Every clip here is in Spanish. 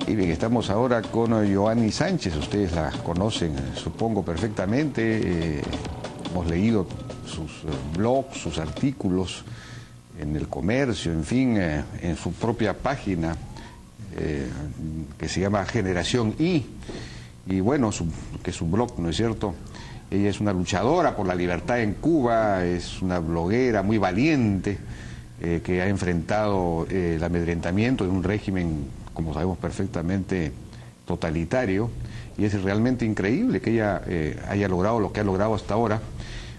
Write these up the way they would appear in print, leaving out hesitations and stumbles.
Y bien, estamos ahora con Yoani Sánchez, ustedes la conocen, supongo, perfectamente. Hemos leído sus blogs, sus artículos en El Comercio, en fin, en su propia página que se llama Generación I. Y bueno, que su blog, ¿no es cierto? Ella es una luchadora por la libertad en Cuba, es una bloguera muy valiente que ha enfrentado el amedrentamiento de un régimen, como sabemos perfectamente, totalitario, y es realmente increíble que ella haya logrado lo que ha logrado hasta ahora.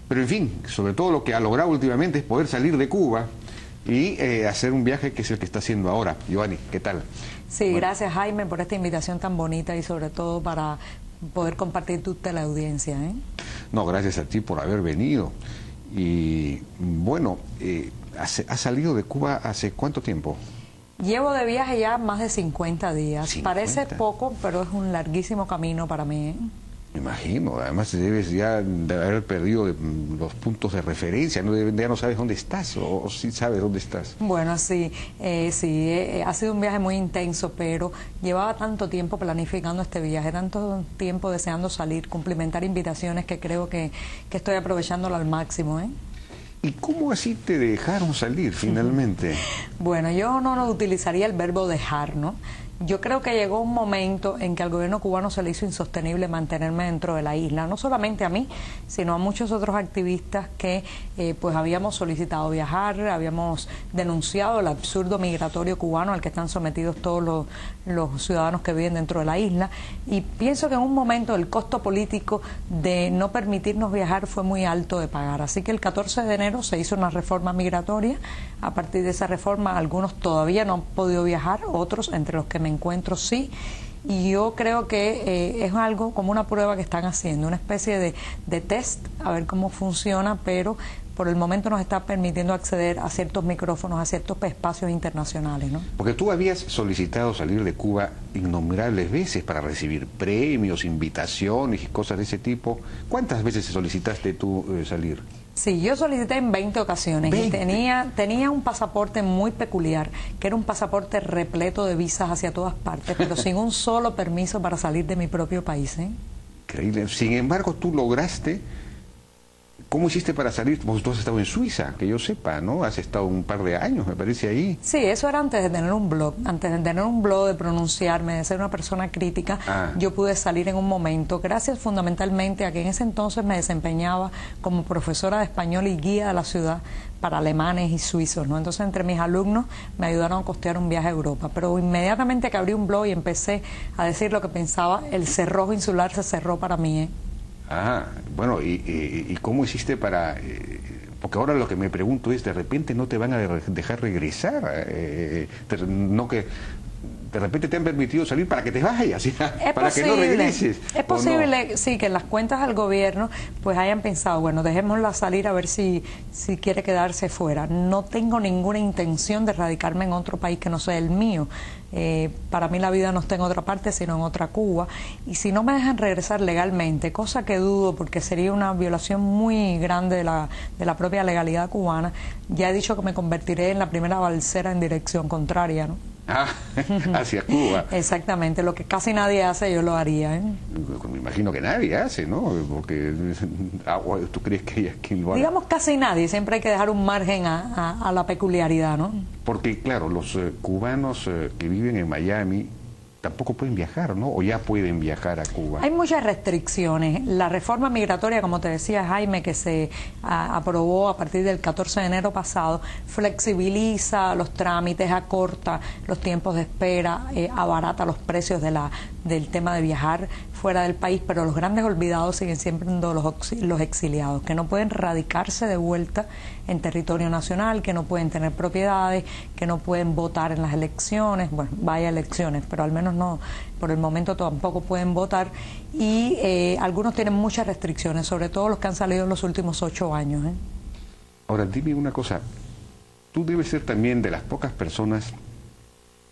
Pero en fin, sobre todo lo que ha logrado últimamente es poder salir de Cuba y hacer un viaje que es el que está haciendo ahora. Yoani, ¿qué tal? Sí, bueno. Gracias Jaime por esta invitación tan bonita y sobre todo para poder compartir tu teleaudiencia. No, gracias a ti por haber venido. Y bueno, ¿has salido de Cuba hace cuánto tiempo? Llevo de viaje ya más de 50 días. 50. Parece poco, pero es un larguísimo camino para mí. Me imagino, además debes ya de haber perdido los puntos de referencia, ¿no? Ya no sabes dónde estás, o sí sabes dónde estás. Bueno, sí, ha sido un viaje muy intenso, pero llevaba tanto tiempo planificando este viaje, tanto tiempo deseando salir, cumplimentar invitaciones que creo que estoy aprovechándolo al máximo. ¿Y cómo así te dejaron salir finalmente? Bueno, yo no utilizaría el verbo dejar, ¿no? Yo creo que llegó un momento en que al gobierno cubano se le hizo insostenible mantenerme dentro de la isla, no solamente a mí, sino a muchos otros activistas que pues habíamos solicitado viajar, habíamos denunciado el absurdo migratorio cubano al que están sometidos todos los ciudadanos que viven dentro de la isla, y pienso que en un momento el costo político de no permitirnos viajar fue muy alto de pagar, así que el 14 de enero se hizo una reforma migratoria. A partir de esa reforma algunos todavía no han podido viajar, otros, entre los que me encuentro, sí, y yo creo que es algo como una prueba que están haciendo, una especie de test, a ver cómo funciona, pero por el momento nos está permitiendo acceder a ciertos micrófonos, a ciertos espacios internacionales, ¿no? Porque tú habías solicitado salir de Cuba innumerables veces para recibir premios, invitaciones y cosas de ese tipo. ¿Cuántas veces solicitaste tú salir? Sí, yo solicité en 20 ocasiones 20. y tenía un pasaporte muy peculiar, que era un pasaporte repleto de visas hacia todas partes, pero sin un solo permiso para salir de mi propio país. Increíble. Sin embargo, tú lograste. ¿Cómo hiciste para salir? Vos tú has estado en Suiza, que yo sepa, ¿no? Has estado un par de años, me parece, ahí. Sí, eso era antes de tener un blog. Antes de tener un blog, de pronunciarme, de ser una persona crítica, yo pude salir en un momento, gracias fundamentalmente a que en ese entonces me desempeñaba como profesora de español y guía de la ciudad para alemanes y suizos, ¿no? Entonces, entre mis alumnos me ayudaron a costear un viaje a Europa. Pero inmediatamente que abrí un blog y empecé a decir lo que pensaba, el cerrojo insular se cerró para mí, Bueno, ¿y cómo hiciste para...? Porque ahora lo que me pregunto es, ¿de repente no te van a dejar regresar? No que de repente te han permitido salir para que te vayas, para que no regreses. Es posible, sí, que en las cuentas del gobierno pues hayan pensado, bueno, dejémosla salir a ver si quiere quedarse fuera. No tengo ninguna intención de radicarme en otro país que no sea el mío. Para mí la vida no está en otra parte sino en otra Cuba, y si no me dejan regresar legalmente, cosa que dudo porque sería una violación muy grande de la propia legalidad cubana, ya he dicho que me convertiré en la primera balsera en dirección contraria, ¿no? Hacia Cuba. Exactamente, lo que casi nadie hace yo lo haría, Me imagino que nadie hace, ¿no? Porque tú crees que ella es quien lo haga. Digamos casi nadie, siempre hay que dejar un margen a la peculiaridad, ¿no? Porque claro, los cubanos que viven en Miami tampoco pueden viajar, ¿no? O ya pueden viajar a Cuba. Hay muchas restricciones. La reforma migratoria, como te decía Jaime, que se aprobó a partir del 14 de enero pasado, flexibiliza los trámites, acorta los tiempos de espera, abarata los precios del tema de viajar fuera del país, pero los grandes olvidados siguen siendo los exiliados, que no pueden radicarse de vuelta en territorio nacional, que no pueden tener propiedades, que no pueden votar en las elecciones, bueno, vaya elecciones, pero al menos no, por el momento tampoco pueden votar, y algunos tienen muchas restricciones, sobre todo los que han salido en los últimos 8 años. Ahora, dime una cosa, tú debes ser también de las pocas personas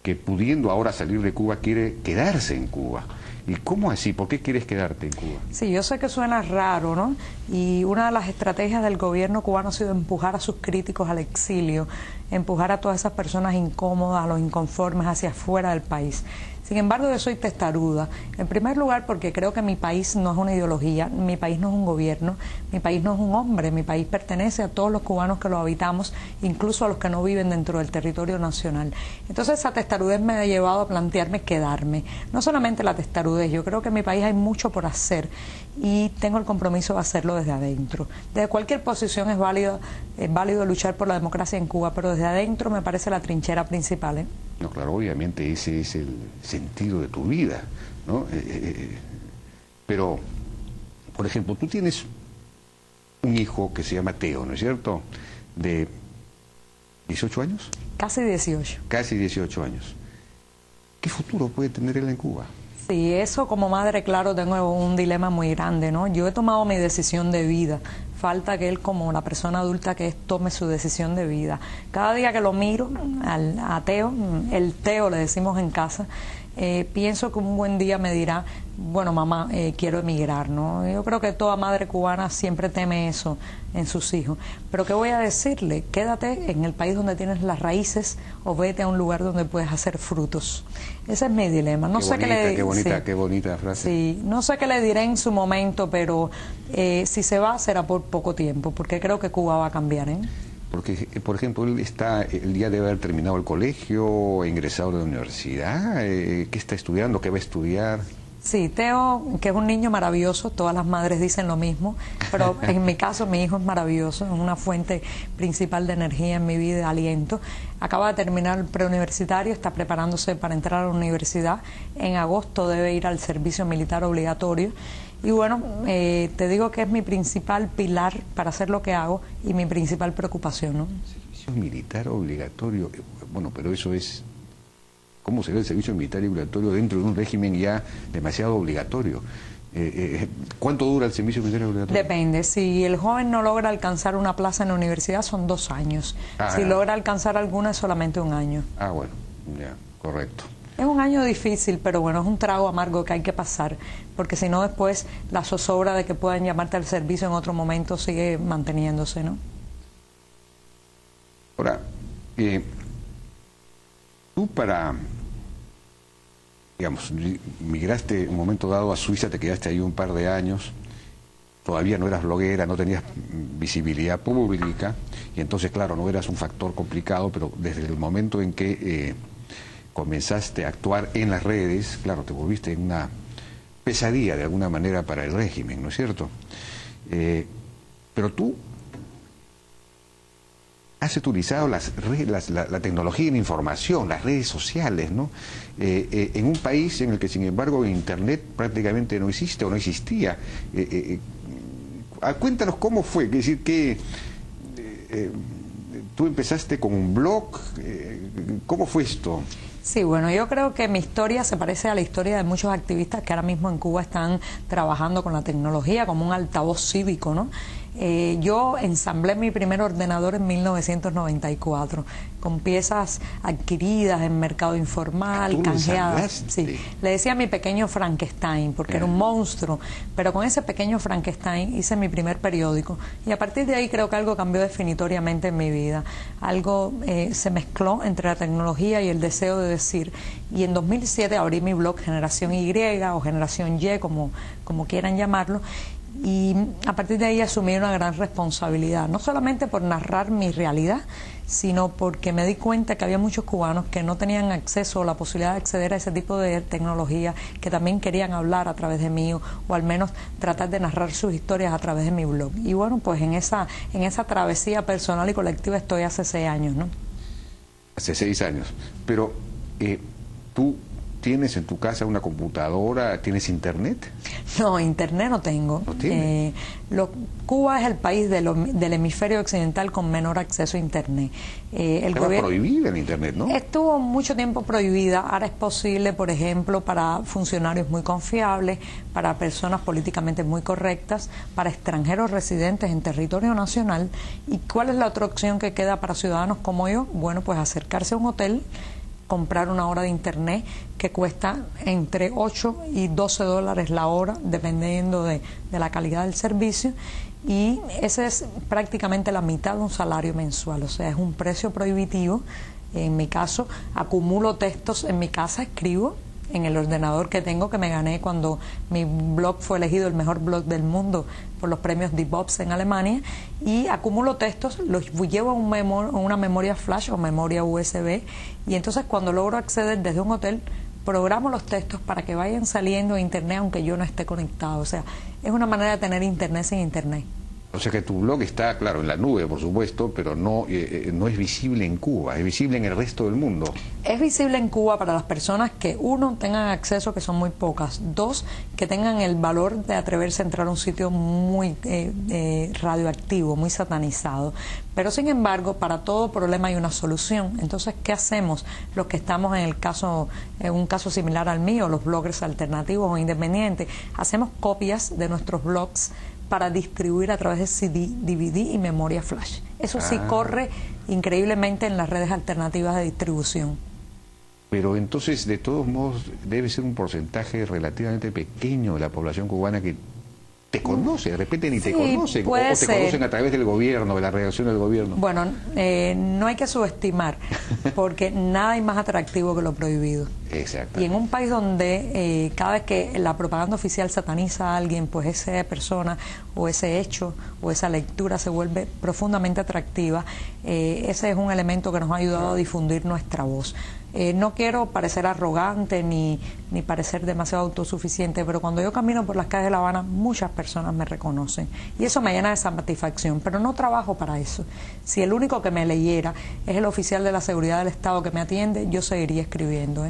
que pudiendo ahora salir de Cuba quiere quedarse en Cuba. ¿Y cómo así? ¿Por qué quieres quedarte en Cuba? Sí, yo sé que suena raro, ¿no? Y una de las estrategias del gobierno cubano ha sido empujar a sus críticos al exilio, empujar a todas esas personas incómodas, a los inconformes hacia afuera del país. Sin embargo, yo soy testaruda. En primer lugar, porque creo que mi país no es una ideología, mi país no es un gobierno, mi país no es un hombre, mi país pertenece a todos los cubanos que lo habitamos, incluso a los que no viven dentro del territorio nacional. Entonces, esa testarudez me ha llevado a plantearme quedarme. No solamente la testarudez, yo creo que en mi país hay mucho por hacer y tengo el compromiso de hacerlo desde adentro. Desde cualquier posición es válido luchar por la democracia en Cuba, pero desde adentro me parece la trinchera principal, ¿eh? No, claro, obviamente ese es el sentido de tu vida, ¿no? Pero, por ejemplo, tú tienes un hijo que se llama Teo, ¿no es cierto? De 18 años. Casi 18. Casi 18 años. ¿Qué futuro puede tener él en Cuba? Sí, eso como madre, claro, tengo un dilema muy grande, ¿no? Yo he tomado mi decisión de vida. Falta que él, como la persona adulta que es, tome su decisión de vida. Cada día que lo miro a Teo, el Teo le decimos en casa, pienso que un buen día me dirá, bueno, mamá, quiero emigrar, ¿no? Yo creo que toda madre cubana siempre teme eso en sus hijos. Pero ¿qué voy a decirle? Quédate en el país donde tienes las raíces o vete a un lugar donde puedes hacer frutos. Ese es mi dilema. No sé qué bonita frase. Sí, no sé qué le diré en su momento, pero si se va será por poco tiempo, porque creo que Cuba va a cambiar, ¿eh? Porque, por ejemplo, él ya debe haber terminado el colegio, ingresado a la universidad. ¿Qué está estudiando? ¿Qué va a estudiar? Sí, Teo, que es un niño maravilloso, todas las madres dicen lo mismo, pero en mi caso mi hijo es maravilloso, es una fuente principal de energía en mi vida, de aliento. Acaba de terminar el preuniversitario, está preparándose para entrar a la universidad. En agosto debe ir al servicio militar obligatorio. Y bueno, te digo que es mi principal pilar para hacer lo que hago y mi principal preocupación, ¿no? Servicio militar obligatorio, bueno, pero eso es... ¿Cómo será el servicio militar obligatorio dentro de un régimen ya demasiado obligatorio? ¿Cuánto dura el servicio militar obligatorio? Depende. Si el joven no logra alcanzar una plaza en la universidad, son 2 años. Si logra alcanzar alguna, es solamente 1 año. Ah, bueno, ya, correcto. Es un año difícil, pero bueno, es un trago amargo que hay que pasar, porque si no después la zozobra de que puedan llamarte al servicio en otro momento sigue manteniéndose, ¿no? Ahora, tú digamos, migraste en un momento dado a Suiza, te quedaste ahí un par de años, todavía no eras bloguera, no tenías visibilidad pública, y entonces, claro, no eras un factor complicado, pero desde el momento en que comenzaste a actuar en las redes, claro, te volviste una pesadilla de alguna manera para el régimen, ¿no es cierto? Pero tú has utilizado la tecnología en información, las redes sociales, ¿no? En un país en el que, sin embargo, Internet prácticamente no existe o no existía. Cuéntanos cómo fue, es decir, que tú empezaste con un blog, ¿cómo fue esto? Sí, bueno, yo creo que mi historia se parece a la historia de muchos activistas que ahora mismo en Cuba están trabajando con la tecnología como un altavoz cívico, ¿no? Yo ensamblé mi primer ordenador en 1994 con piezas adquiridas en mercado informal, canjeadas. Sí. Le decía a mi pequeño Frankenstein porque era un monstruo, pero con ese pequeño Frankenstein hice mi primer periódico y a partir de ahí creo que algo cambió definitoriamente en mi vida. Algo se mezcló entre la tecnología y el deseo de decir, y en 2007 abrí mi blog Generación Y o Generación Y, como quieran llamarlo, y a partir de ahí asumí una gran responsabilidad, no solamente por narrar mi realidad, sino porque me di cuenta que había muchos cubanos que no tenían acceso o la posibilidad de acceder a ese tipo de tecnología, que también querían hablar a través de mí o al menos tratar de narrar sus historias a través de mi blog. Y bueno, pues en esa travesía personal y colectiva estoy hace 6 años, ¿no? Hace 6 años. Pero tú ¿tienes en tu casa una computadora? ¿Tienes internet? No, internet no tengo. ¿No tienes? Cuba es el país del hemisferio occidental con menor acceso a internet. Estaba prohibida el internet, ¿no? Estuvo mucho tiempo prohibida. Ahora es posible, por ejemplo, para funcionarios muy confiables, para personas políticamente muy correctas, para extranjeros residentes en territorio nacional. ¿Y cuál es la otra opción que queda para ciudadanos como yo? Bueno, pues acercarse a un hotel, comprar una hora de internet que cuesta entre 8 y 12 dólares la hora, dependiendo de la calidad del servicio, y ese es prácticamente la mitad de un salario mensual, o sea, es un precio prohibitivo. En mi caso, acumulo textos en mi casa, escribo, en el ordenador que tengo, que me gané cuando mi blog fue elegido el mejor blog del mundo por los premios DevOps en Alemania, y acumulo textos, los llevo a una memoria flash o memoria USB, y entonces cuando logro acceder desde un hotel, programo los textos para que vayan saliendo a internet aunque yo no esté conectado. O sea, es una manera de tener internet sin internet. O sea que tu blog está, claro, en la nube, por supuesto, pero no es visible en Cuba, es visible en el resto del mundo. Es visible en Cuba para las personas que, uno, tengan acceso, que son muy pocas; dos, que tengan el valor de atreverse a entrar a un sitio muy radioactivo, muy satanizado. Pero, sin embargo, para todo problema hay una solución. Entonces, ¿qué hacemos los que estamos en un caso similar al mío, los bloggers alternativos o independientes? Hacemos copias de nuestros blogs para distribuir a través de CD, DVD y memoria flash. Eso sí corre increíblemente en las redes alternativas de distribución. Pero entonces, de todos modos, debe ser un porcentaje relativamente pequeño de la población cubana que te conoce, de repente ni te conocen, o te conocen a través del gobierno, de la reacción del gobierno. Bueno, no hay que subestimar, porque nada hay más atractivo que lo prohibido. Exacto. Y en un país donde cada vez que la propaganda oficial sataniza a alguien, pues esa persona o ese hecho o esa lectura se vuelve profundamente atractiva. Ese es un elemento que nos ha ayudado a difundir nuestra voz. No quiero parecer arrogante ni parecer demasiado autosuficiente, pero cuando yo camino por las calles de La Habana, muchas personas me reconocen y eso me llena de satisfacción, pero no trabajo para eso. Si el único que me leyera es el oficial de la seguridad del Estado que me atiende, yo seguiría escribiendo,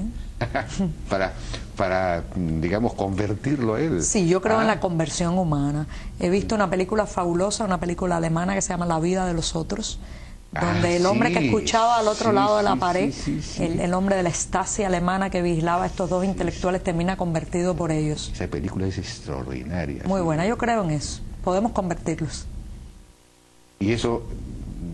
para digamos, convertirlo a él. Sí, yo creo en la conversión humana. He visto una película fabulosa, una película alemana que se llama La vida de los otros, donde el hombre que escuchaba al otro lado de la pared, el hombre de la Stasi alemana que vigilaba a estos dos intelectuales, termina convertido por ellos. Esa película es extraordinaria. Muy buena, yo creo en eso. Podemos convertirlos. Y eso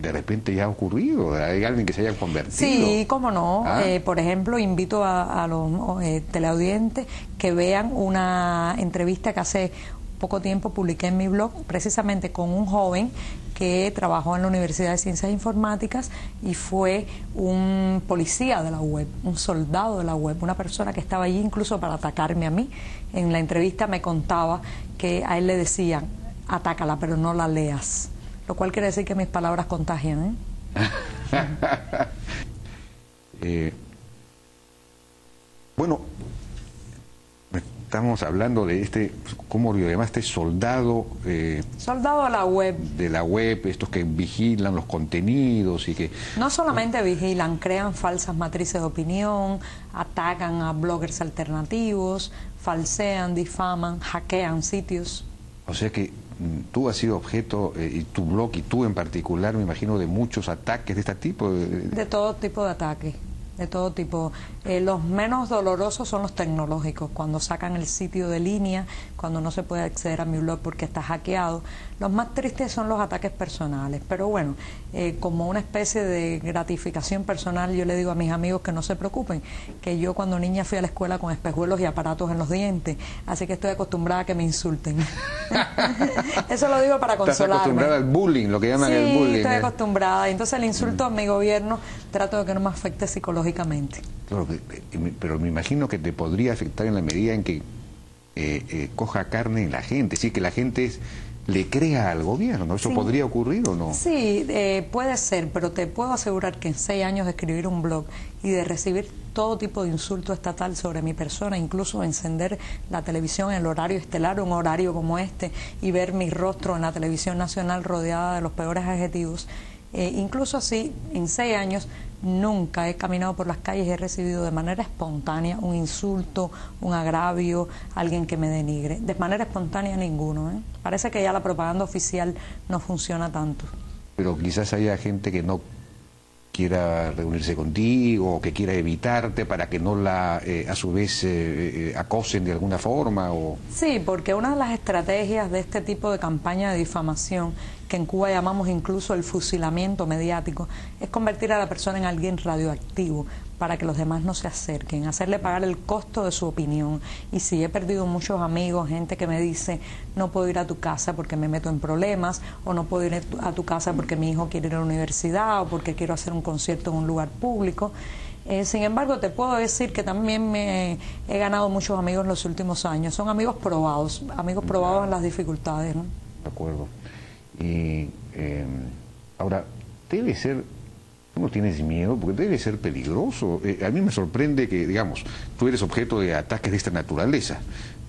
de repente ya ha ocurrido. ¿Hay alguien que se haya convertido? Sí, cómo no. Por ejemplo, invito a los teleaudientes que vean una entrevista que hace poco tiempo publiqué en mi blog, precisamente con un joven que trabajó en la Universidad de Ciencias Informáticas y fue un policía de la web, un soldado de la web, una persona que estaba allí incluso para atacarme a mí. En la entrevista me contaba que a él le decían: atácala, pero no la leas, lo cual quiere decir que mis palabras contagian, Bueno, estamos hablando de ¿cómo lo llamaste? Soldado. Soldado de la web. De la web, estos que vigilan los contenidos y que... No solamente vigilan, crean falsas matrices de opinión, atacan a bloggers alternativos, falsean, difaman, hackean sitios. O sea que tú has sido objeto, y tu blog y tú en particular, me imagino, de muchos ataques de este tipo. De todo tipo de ataques. De todo tipo. Los menos dolorosos son los tecnológicos, cuando sacan el sitio de línea, cuando no se puede acceder a mi blog porque está hackeado. Los más tristes son los ataques personales, pero bueno, como una especie de gratificación personal, yo le digo a mis amigos que no se preocupen, que yo cuando niña fui a la escuela con espejuelos y aparatos en los dientes, así que estoy acostumbrada a que me insulten. Eso lo digo para consolarme. Estás acostumbrada al bullying, lo que llaman el bullying. Sí, estoy acostumbrada. Entonces el insulto a mi gobierno trato de que no me afecte psicológicamente. Claro, pero me imagino que te podría afectar en la medida en que coja carne en la gente, sí, que la gente le crea al gobierno, ¿no? ¿Eso podría ocurrir o no? Sí, puede ser, pero te puedo asegurar que en 6 años de escribir un blog y de recibir todo tipo de insulto estatal sobre mi persona, incluso encender la televisión en el horario estelar, un horario como este, y ver mi rostro en la televisión nacional rodeada de los peores adjetivos, incluso así, en 6 años, nunca he caminado por las calles y he recibido de manera espontánea un insulto, un agravio, alguien que me denigre. De manera espontánea ninguno. Parece que ya la propaganda oficial no funciona tanto. Pero quizás haya gente que no quiera reunirse contigo o que quiera evitarte para que no la, a su vez, acosen de alguna forma. Sí, porque una de las estrategias de este tipo de campaña de difamación, que en Cuba llamamos incluso el fusilamiento mediático, es convertir a la persona en alguien radioactivo para que los demás no se acerquen, hacerle pagar el costo de su opinión. Y sí, he perdido muchos amigos, gente que me dice: no puedo ir a tu casa porque me meto en problemas, o no puedo ir a tu casa porque mi hijo quiere ir a la universidad, o porque quiero hacer un concierto en un lugar público. Sin embargo, te puedo decir que también me he ganado muchos amigos en los últimos años. Son amigos probados en las dificultades, ¿no? De acuerdo. Y ahora, debe ser, ¿tú no tienes miedo? Porque debe ser peligroso. A mí me sorprende que, digamos, tú eres objeto de ataques de esta naturaleza,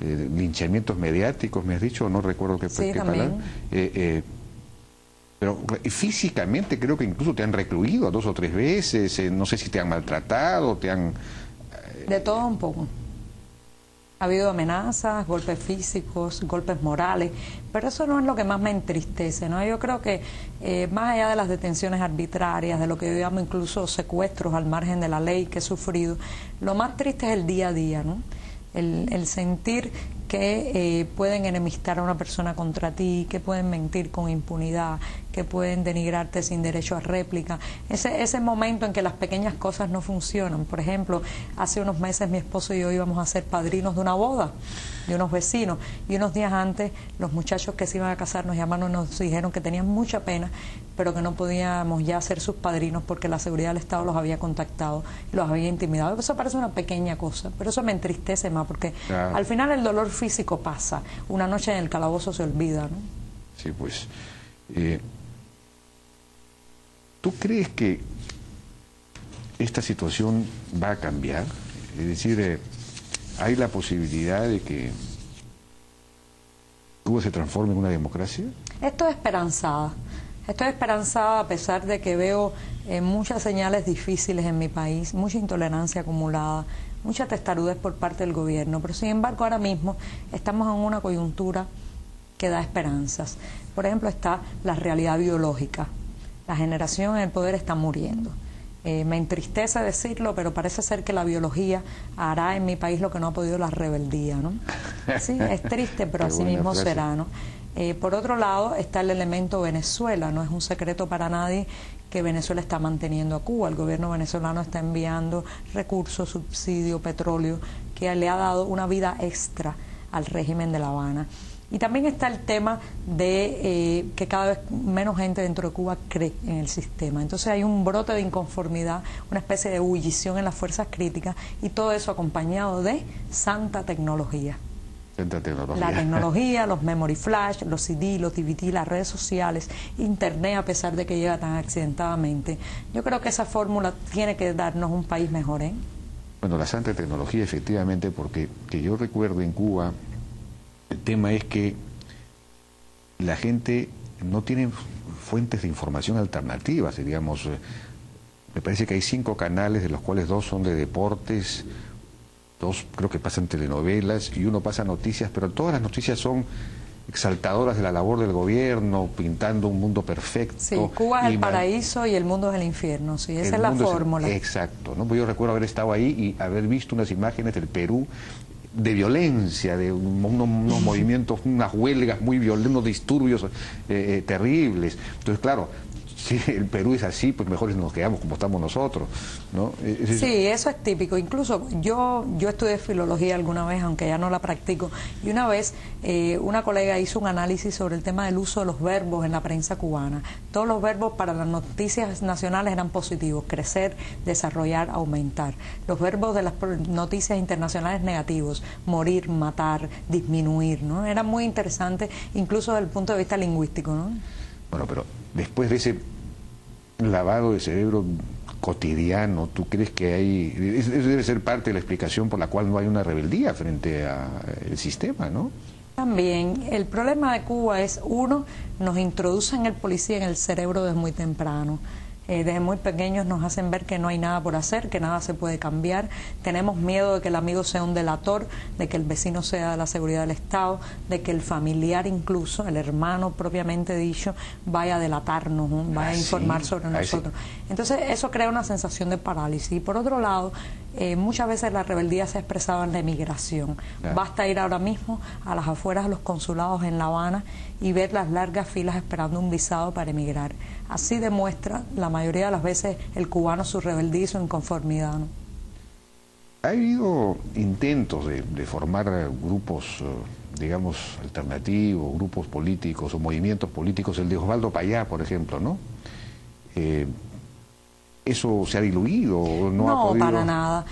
linchamientos mediáticos, me has dicho, no recuerdo qué palabra. Pero físicamente creo que incluso te han recluido 2 o 3 veces, no sé si te han maltratado, te han... De todo un poco. Ha habido amenazas, golpes físicos, golpes morales, pero eso no es lo que más me entristece, ¿no? Yo creo que más allá de las detenciones arbitrarias, de lo que yo llamo incluso secuestros al margen de la ley que he sufrido, lo más triste es el día a día, ¿no? El sentir que pueden enemistar a una persona contra ti, que pueden mentir con impunidad, que pueden denigrarte sin derecho a réplica. Ese momento en que las pequeñas cosas no funcionan. Por ejemplo, hace unos meses mi esposo y yo íbamos a ser padrinos de una boda de unos vecinos, y unos días antes los muchachos que se iban a casar nos llamaron y nos dijeron que tenían mucha pena, pero que no podíamos ya ser sus padrinos porque la seguridad del Estado los había contactado y los había intimidado. Eso parece una pequeña cosa, pero eso me entristece más porque al final el dolor físico pasa, una noche en el calabozo se olvida, ¿no? Sí, pues. ¿Tú crees que esta situación va a cambiar? Es decir, ¿hay la posibilidad de que Cuba se transforme en una democracia? Estoy esperanzada a pesar de que veo muchas señales difíciles en mi país, mucha intolerancia acumulada, mucha testarudez por parte del gobierno, pero sin embargo ahora mismo estamos en una coyuntura que da esperanzas. Por ejemplo, está la realidad biológica. La generación en el poder está muriendo. Me entristece decirlo, pero parece ser que la biología hará en mi país lo que no ha podido la rebeldía, ¿no? Sí, es triste, pero así mismo será, ¿no? Por otro lado está el elemento Venezuela. No es un secreto para nadie que Venezuela está manteniendo a Cuba. El gobierno venezolano está enviando recursos, subsidio, petróleo, que le ha dado una vida extra al régimen de La Habana. Y también está el tema de que cada vez menos gente dentro de Cuba cree en el sistema. Entonces hay un brote de inconformidad, una especie de ebullición en las fuerzas críticas, y todo eso acompañado de santa tecnología. Santa tecnología. La tecnología, los memory flash, los CD, los DVD, las redes sociales, Internet, a pesar de que llega tan accidentadamente. Yo creo que esa fórmula tiene que darnos un país mejor, ¿eh? Bueno, la santa tecnología, efectivamente, porque que yo recuerdo en Cuba, el tema es que la gente no tiene fuentes de información alternativas, digamos. Me parece que hay 5 canales, de los cuales 2 son de deportes, 2 creo que pasan telenovelas y 1 pasa noticias, pero todas las noticias son exaltadoras de la labor del gobierno, pintando un mundo perfecto. Sí, Cuba es el paraíso y el mundo es el infierno, sí, esa es la fórmula. Exacto, ¿no? Pues yo recuerdo haber estado ahí y haber visto unas imágenes del Perú de violencia, de unos movimientos, unas huelgas muy violentas, unos disturbios terribles. Entonces, claro, si el Perú es así, pues mejor nos quedamos como estamos nosotros, ¿no? Sí, eso es típico. Incluso yo estudié filología alguna vez, aunque ya no la practico, y una vez una colega hizo un análisis sobre el tema del uso de los verbos en la prensa cubana. Todos los verbos para las noticias nacionales eran positivos: crecer, desarrollar, aumentar. Los verbos de las noticias internacionales negativos: morir, matar, disminuir, ¿no? Era muy interesante, incluso desde el punto de vista lingüístico, ¿no? Bueno, pero después de ese lavado de cerebro cotidiano, ¿tú crees que hay... Eso debe ser parte de la explicación por la cual no hay una rebeldía frente al sistema, ¿no? También el problema de Cuba es, uno, nos introducen el policía en el cerebro desde muy temprano. Desde muy pequeños nos hacen ver que no hay nada por hacer, que nada se puede cambiar. Tenemos miedo de que el amigo sea un delator, de que el vecino sea de la seguridad del Estado, de que el familiar, incluso el hermano propiamente dicho, vaya a delatarnos, ¿no? Vaya a informar sobre nosotros. Entonces eso crea una sensación de parálisis. Y por otro lado, muchas veces la rebeldía se ha expresado en la emigración. Basta ir ahora mismo a las afueras de los consulados en La Habana y ver las largas filas esperando un visado para emigrar. Así demuestra la mayoría de las veces el cubano su rebeldía y su inconformidad, ¿no? Ha habido intentos de formar grupos, digamos, alternativos, grupos políticos o movimientos políticos, el de Osvaldo Payá, por ejemplo, ¿no? ¿Eso se ha diluido o no ha No, podido? para nada.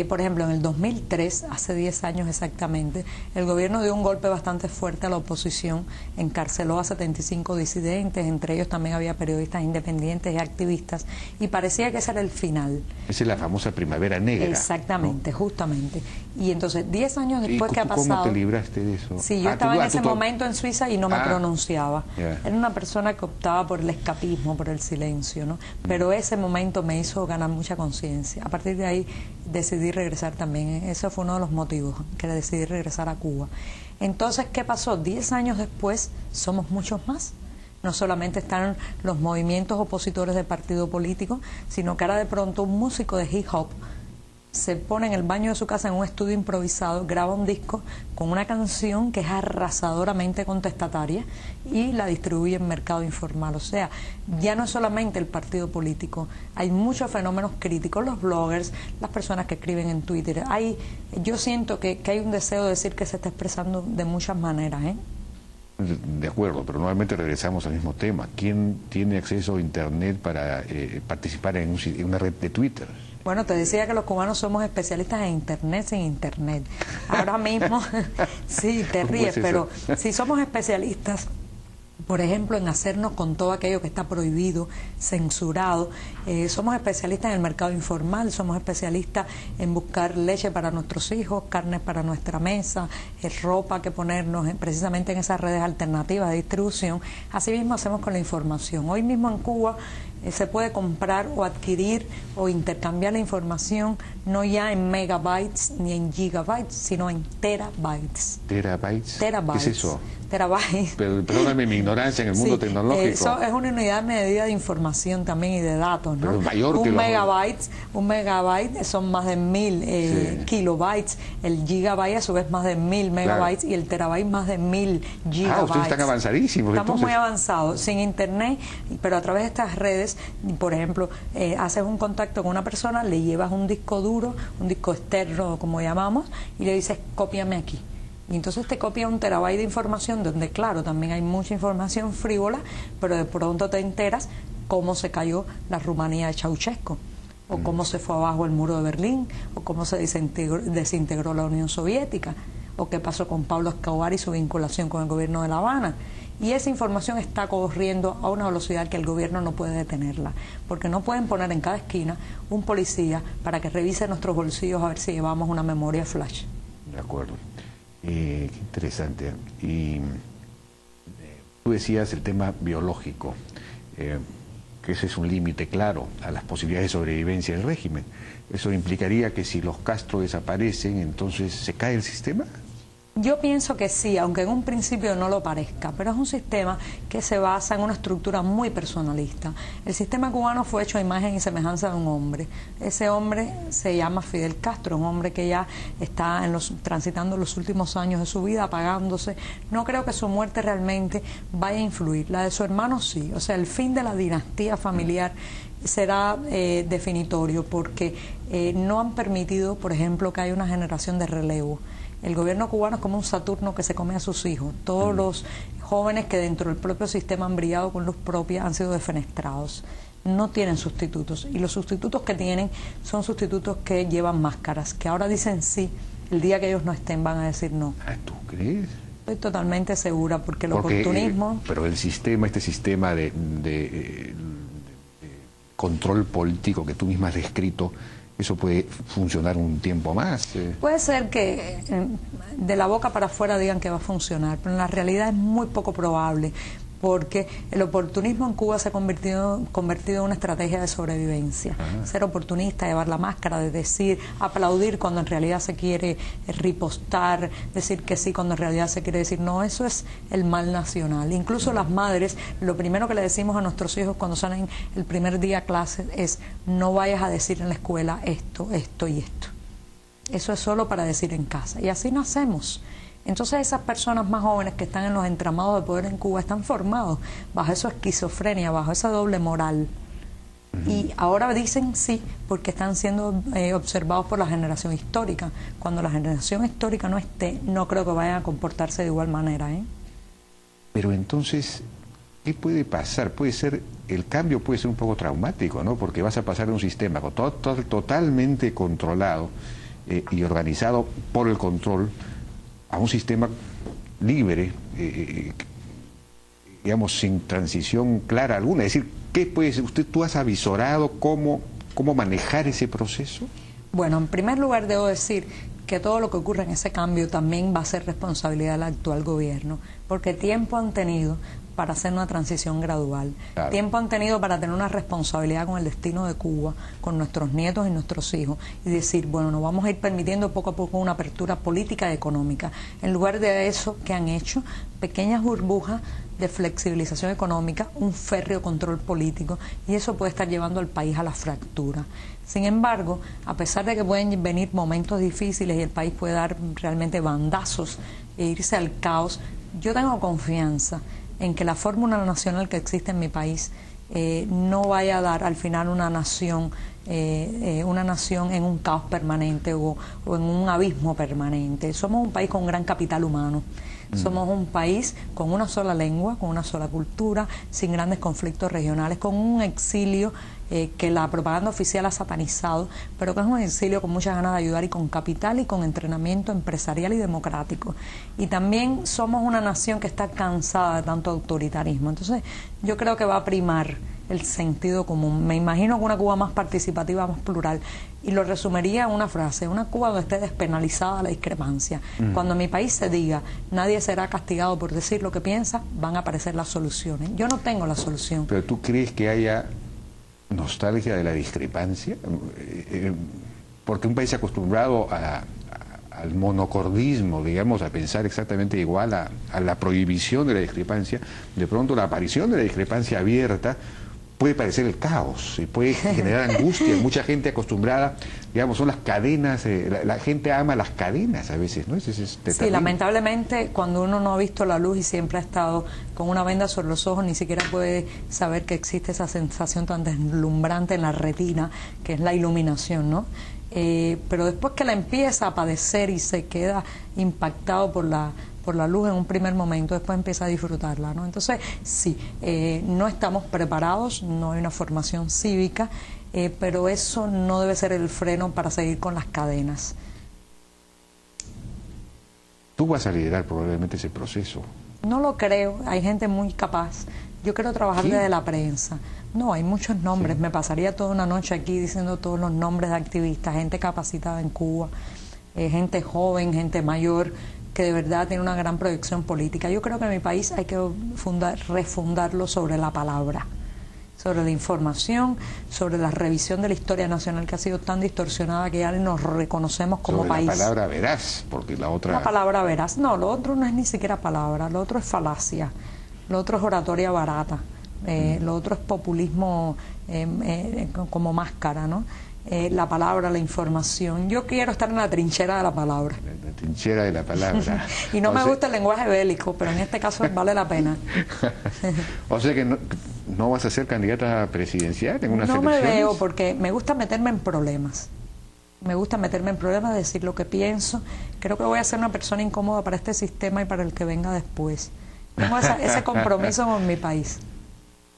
Por ejemplo, en el 2003, hace 10 años exactamente, el gobierno dio un golpe bastante fuerte a la oposición, encarceló a 75 disidentes, entre ellos también había periodistas independientes y activistas, y parecía que ese era el final. Esa es la famosa Primavera Negra. Exactamente, ¿no? justamente. Y entonces, 10 años después que ha pasado... ¿Cómo te libraste de eso? Sí, yo estaba en ese momento en Suiza y no me pronunciaba. Yeah. Era una persona que optaba por el escapismo, por el silencio, ¿no? Pero ese momento me hizo ganar mucha conciencia. A partir de ahí decidí regresar también. Ese fue uno de los motivos que decidí regresar a Cuba. Entonces, ¿qué pasó? 10 años después somos muchos más. No solamente están los movimientos opositores del partido político, sino que ahora de pronto un músico de hip hop se pone en el baño de su casa en un estudio improvisado, graba un disco con una canción que es arrasadoramente contestataria y la distribuye en mercado informal. O sea, ya no es solamente el partido político, hay muchos fenómenos críticos, los bloggers, las personas que escriben en Twitter. Yo siento que hay un deseo de decir que se está expresando de muchas maneras, ¿eh? De acuerdo, pero nuevamente regresamos al mismo tema. ¿Quién tiene acceso a Internet para participar en una red de Twitter? Bueno, te decía que los cubanos somos especialistas en Internet sin Internet. Ahora mismo, sí, te ríes, pero si somos especialistas, por ejemplo, en hacernos con todo aquello que está prohibido, censurado. Somos especialistas en el mercado informal, somos especialistas en buscar leche para nuestros hijos, carne para nuestra mesa, ropa que ponernos precisamente en esas redes alternativas de distribución. Así mismo hacemos con la información. Hoy mismo en Cuba se puede comprar o adquirir o intercambiar la información no ya en megabytes ni en gigabytes, sino en terabytes. ¿Terabytes? Terabytes. ¿Qué es eso? Terabytes. Perdóname mi ignorancia en el mundo tecnológico. Eso es una unidad medida de información también y de datos, ¿no? Pero mayor que un megabyte son más de 1000 kilobytes, el gigabyte a su vez más de 1000 megabytes, claro. Y el terabyte más de 1000 gigabytes. Ustedes están avanzadísimos. Estamos entonces muy avanzados, sin internet, pero a través de estas redes, por ejemplo, haces un contacto con una persona, le llevas un disco duro, un disco externo como llamamos, y le dices, cópiame aquí. Y entonces te copia un terabyte de información donde, claro, también hay mucha información frívola, pero de pronto te enteras cómo se cayó la Rumanía de Ceausescu, o cómo se fue abajo el muro de Berlín, o cómo se desintegró la Unión Soviética, o qué pasó con Pablo Escobar y su vinculación con el gobierno de La Habana. Y esa información está corriendo a una velocidad que el gobierno no puede detenerla, porque no pueden poner en cada esquina un policía para que revise nuestros bolsillos a ver si llevamos una memoria flash. De acuerdo. Qué interesante. Y tú decías el tema biológico, que ese es un límite claro a las posibilidades de sobrevivencia del régimen. ¿Eso implicaría que si los Castro desaparecen, entonces se cae el sistema? Yo pienso que sí, aunque en un principio no lo parezca, pero es un sistema que se basa en una estructura muy personalista. El sistema cubano fue hecho a imagen y semejanza de un hombre. Ese hombre se llama Fidel Castro, un hombre que ya está transitando los últimos años de su vida, apagándose. No creo que su muerte realmente vaya a influir. La de su hermano sí, o sea, el fin de la dinastía familiar será definitorio, porque no han permitido, por ejemplo, que haya una generación de relevo. El gobierno cubano es como un Saturno que se come a sus hijos. Todos los jóvenes que dentro del propio sistema han brillado con luz propia han sido defenestrados. No tienen sustitutos. Y los sustitutos que tienen son sustitutos que llevan máscaras, que ahora dicen sí, el día que ellos no estén van a decir no. ¿Tú crees? Estoy totalmente segura, porque el oportunismo... pero el sistema, este sistema de control político que tú misma has descrito, ¿eso puede funcionar un tiempo más? Puede ser que de la boca para afuera digan que va a funcionar, pero en la realidad es muy poco probable, porque el oportunismo en Cuba se ha convertido en una estrategia de sobrevivencia. Ser oportunista, llevar la máscara, de decir, aplaudir cuando en realidad se quiere ripostar, decir que sí cuando en realidad se quiere decir no, eso es el mal nacional. Incluso las madres, lo primero que le decimos a nuestros hijos cuando salen el primer día a clase es, no vayas a decir en la escuela esto, esto y esto. Eso es solo para decir en casa. Y así nacemos. Entonces esas personas más jóvenes que están en los entramados de poder en Cuba están formados bajo esa esquizofrenia, bajo esa doble moral. Y ahora dicen sí porque están siendo observados por la generación histórica. Cuando la generación histórica no esté, no creo que vayan a comportarse de igual manera, ¿eh? Pero entonces, ¿qué puede pasar? Puede ser, el cambio puede ser un poco traumático, ¿no? Porque vas a pasar de un sistema totalmente controlado y organizado por el control a un sistema libre, digamos, sin transición clara alguna. Es decir, ¿qué puede ser? ¿Tú has avisorado cómo manejar ese proceso? Bueno, en primer lugar debo decir que todo lo que ocurre en ese cambio también va a ser responsabilidad del actual gobierno, porque tiempo han tenido para hacer una transición gradual. Claro. Tiempo han tenido para tener una responsabilidad con el destino de Cuba, con nuestros nietos y nuestros hijos, y decir, bueno, nos vamos a ir permitiendo poco a poco una apertura política y económica. En lugar de eso, ¿qué han hecho? Pequeñas burbujas de flexibilización económica, un férreo control político, y eso puede estar llevando al país a la fractura. Sin embargo, a pesar de que pueden venir momentos difíciles y el país puede dar realmente bandazos e irse al caos, yo tengo confianza en que la fórmula nacional que existe en mi país no vaya a dar al final una nación en un caos permanente o en un abismo permanente. Somos un país con un gran capital humano. Somos un país con una sola lengua, con una sola cultura, sin grandes conflictos regionales, con un exilio que la propaganda oficial ha satanizado, pero que es un exilio con muchas ganas de ayudar y con capital y con entrenamiento empresarial y democrático. Y también somos una nación que está cansada de tanto autoritarismo. Entonces, yo creo que va a primar el sentido común. Me imagino que una Cuba más participativa, más plural, y lo resumiría en una frase: una Cuba donde esté despenalizada la discrepancia. Cuando en mi país se diga nadie será castigado por decir lo que piensa, van a aparecer las soluciones. Yo no tengo la solución. ¿Pero tú crees que haya nostalgia de la discrepancia? Porque un país acostumbrado al monocordismo, digamos, a pensar exactamente igual a la prohibición de la discrepancia, de pronto la aparición de la discrepancia abierta puede parecer el caos y puede generar angustia. Mucha gente acostumbrada, digamos, son las cadenas, la gente ama las cadenas a veces, ¿no? Sí, lamentablemente, cuando uno no ha visto la luz y siempre ha estado con una venda sobre los ojos, ni siquiera puede saber que existe esa sensación tan deslumbrante en la retina, que es la iluminación, ¿no? Pero después que la empieza a padecer y se queda impactado por la luz en un primer momento, después empieza a disfrutarla, ¿no? Entonces, sí, no estamos preparados, no hay una formación cívica, pero eso no debe ser el freno para seguir con las cadenas. Tú vas a liderar probablemente ese proceso. No lo creo, hay gente muy capaz. Yo quiero trabajar desde la prensa. No, hay muchos nombres. Me pasaría toda una noche aquí diciendo todos los nombres de activistas, gente capacitada en Cuba, gente joven, gente mayor, que de verdad tiene una gran proyección política. Yo creo que en mi país hay que refundarlo sobre la palabra, sobre la información, sobre la revisión de la historia nacional que ha sido tan distorsionada que ya nos reconocemos como sobre país. La palabra veraz, porque la otra... La palabra veraz. No, lo otro no es ni siquiera palabra, lo otro es falacia, lo otro es oratoria barata, lo otro es populismo como máscara, ¿no? La palabra, la información. Yo quiero estar en la trinchera de la palabra. La trinchera de la palabra. Y no me gusta el lenguaje bélico, pero en este caso vale la pena. O sea que no vas a ser candidata presidencial en unas elecciones. No me veo, porque me gusta meterme en problemas. Me gusta meterme en problemas, decir lo que pienso. Creo que voy a ser una persona incómoda para este sistema y para el que venga después. Tengo ese compromiso con mi país.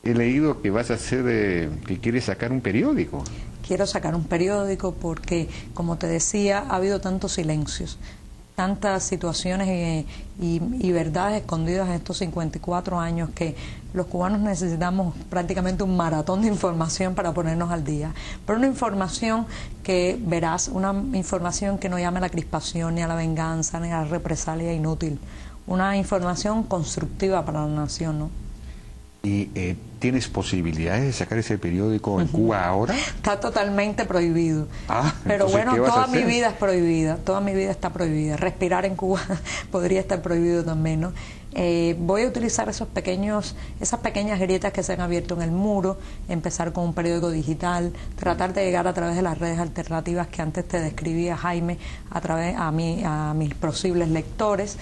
He leído que vas a hacer, que quieres sacar un periódico. Quiero sacar un periódico porque, como te decía, ha habido tantos silencios, tantas situaciones y verdades escondidas en estos 54 años que los cubanos necesitamos prácticamente un maratón de información para ponernos al día. Pero una información que verás, una información que no llame a la crispación, ni a la venganza, ni a la represalia inútil. Una información constructiva para la nación, ¿no? ¿Y tienes posibilidades de sacar ese periódico en Cuba ahora? Está totalmente prohibido. Pero bueno, toda mi vida es prohibida, toda mi vida está prohibida. Respirar en Cuba podría estar prohibido también, ¿no? Voy a utilizar esas pequeñas grietas que se han abierto en el muro, empezar con un periódico digital, tratar de llegar a través de las redes alternativas que antes te describía Jaime, a mis posibles lectores.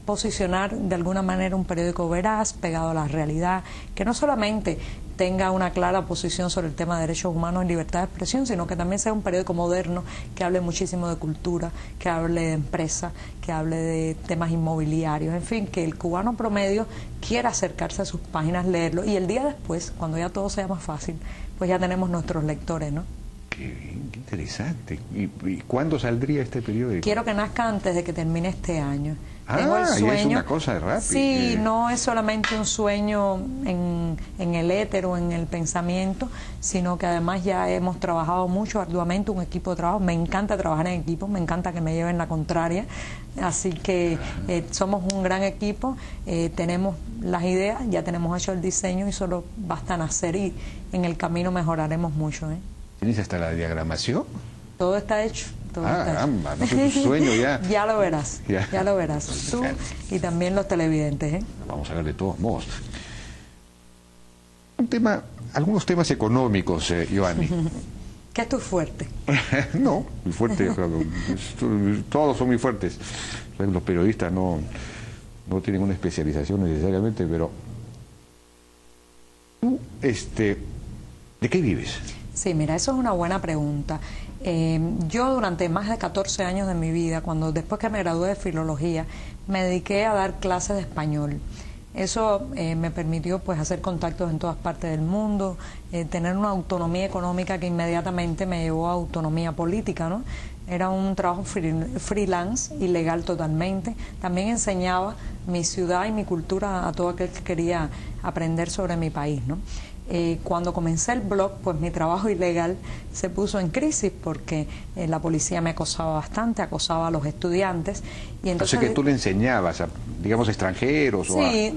Posicionar de alguna manera un periódico veraz, pegado a la realidad, que no solamente tenga una clara posición sobre el tema de derechos humanos y libertad de expresión, sino que también sea un periódico moderno que hable muchísimo de cultura, que hable de empresa, que hable de temas inmobiliarios, en fin, que el cubano promedio quiera acercarse a sus páginas, leerlo, y el día después, cuando ya todo sea más fácil, pues ya tenemos nuestros lectores, ¿no? Qué bien, qué interesante. ¿Y cuándo saldría este periódico? Quiero que nazca antes de que termine este año. Tengo el sueño. Es una cosa rápida. Sí, no es solamente un sueño en el éter o en el pensamiento, sino que además ya hemos trabajado mucho arduamente, un equipo de trabajo. Me encanta trabajar en equipo, me encanta que me lleven la contraria. Así que somos un gran equipo, tenemos las ideas, ya tenemos hecho el diseño y solo basta nacer, y en el camino mejoraremos mucho. ¿Tienes hasta la diagramación? Todo está hecho. Caramba, no sé, tu sueño ya. Ya lo verás, ya lo verás. Tú y también los televidentes. Vamos a ver de todos modos. Algunos temas económicos, Yoani. ¿Qué es tu fuerte? No, mi fuerte, todos son muy fuertes. Los periodistas no tienen una especialización necesariamente, pero tú, ¿de qué vives? Sí, mira, eso es una buena pregunta. Yo durante más de 14 años de mi vida, después que me gradué de filología, me dediqué a dar clases de español. Eso me permitió pues hacer contactos en todas partes del mundo, tener una autonomía económica que inmediatamente me llevó a autonomía política, ¿no? Era un trabajo freelance, ilegal totalmente. También enseñaba mi ciudad y mi cultura a todo aquel que quería aprender sobre mi país, ¿no? Cuando comencé el blog, pues mi trabajo ilegal se puso en crisis porque la policía me acosaba bastante, acosaba a los estudiantes. Y entonces, o sea que tú le enseñabas a, digamos, extranjeros. Sí,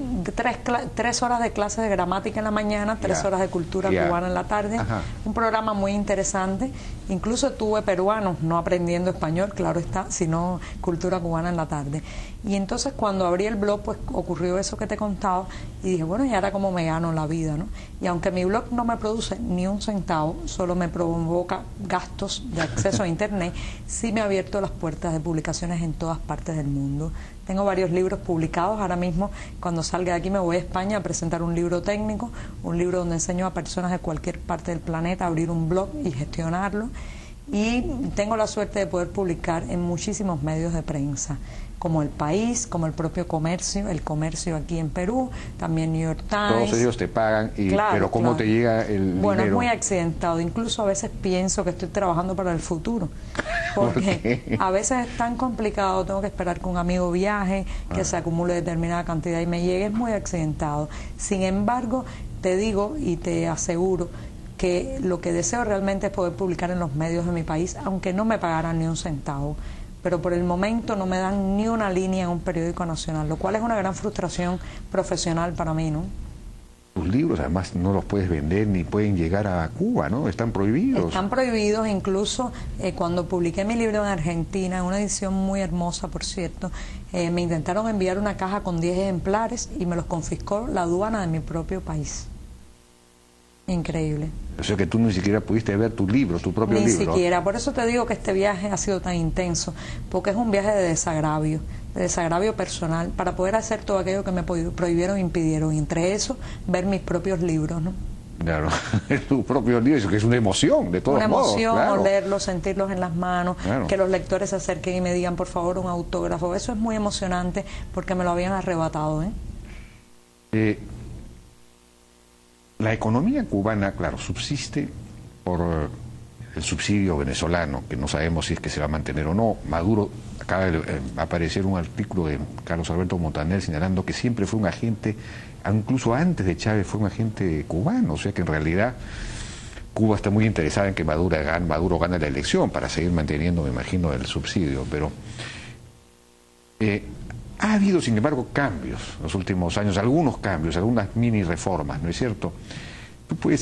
3 horas de clases de gramática en la mañana, 3 horas de cultura cubana en la tarde. Ajá. Un programa muy interesante. Incluso tuve peruanos no aprendiendo español, claro está, sino cultura cubana en la tarde. Y entonces cuando abrí el blog, pues ocurrió eso que te contaba y dije, bueno, ¿y ahora cómo me gano la vida, no? Y aunque mi blog no me produce ni un centavo, solo me provoca gastos de acceso a internet, sí me ha abierto las puertas de publicaciones en todas partes del mundo. Tengo varios libros publicados. Ahora mismo, cuando salga de aquí, me voy a España a presentar un libro técnico, un libro donde enseño a personas de cualquier parte del planeta a abrir un blog y gestionarlo. Y tengo la suerte de poder publicar en muchísimos medios de prensa, como El País, como el propio Comercio, El Comercio aquí en Perú, también New York Times. Todos ellos te pagan, pero ¿cómo te llega el Bueno, dinero? Es muy accidentado. Incluso a veces pienso que estoy trabajando para el futuro, porque a veces es tan complicado, tengo que esperar que un amigo viaje, que se acumule determinada cantidad y me llegue, es muy accidentado. Sin embargo, te digo y te aseguro que lo que deseo realmente es poder publicar en los medios de mi país, aunque no me pagaran ni un centavo. Pero por el momento no me dan ni una línea en un periódico nacional, lo cual es una gran frustración profesional para mí, ¿no? Tus libros además no los puedes vender ni pueden llegar a Cuba, ¿no? Están prohibidos. Están prohibidos, incluso cuando publiqué mi libro en Argentina, en una edición muy hermosa, por cierto, me intentaron enviar una caja con 10 ejemplares y me los confiscó la aduana de mi propio país. Increíble. O sea que tú ni siquiera pudiste ver tu libro, tu propio libro. Ni siquiera. Por eso te digo que este viaje ha sido tan intenso, porque es un viaje de desagravio personal, para poder hacer todo aquello que me prohibieron e impidieron, y entre eso, ver mis propios libros, ¿no? Claro, tu propio libro, que es una emoción, de todos modos. Una emoción, claro. Olerlos, sentirlos en las manos, claro. Que los lectores se acerquen y me digan, por favor, un autógrafo. Eso es muy emocionante, porque me lo habían arrebatado, La economía cubana, claro, subsiste por el subsidio venezolano, que no sabemos si es que se va a mantener o no. Maduro, acaba de aparecer un artículo de Carlos Alberto Montaner señalando que siempre fue un agente, incluso antes de Chávez fue un agente cubano, o sea que en realidad Cuba está muy interesada en que Maduro gane la elección para seguir manteniendo, me imagino, el subsidio, pero ha habido, sin embargo, cambios en los últimos años, algunos cambios, algunas mini reformas, ¿no es cierto? ¿Tú puedes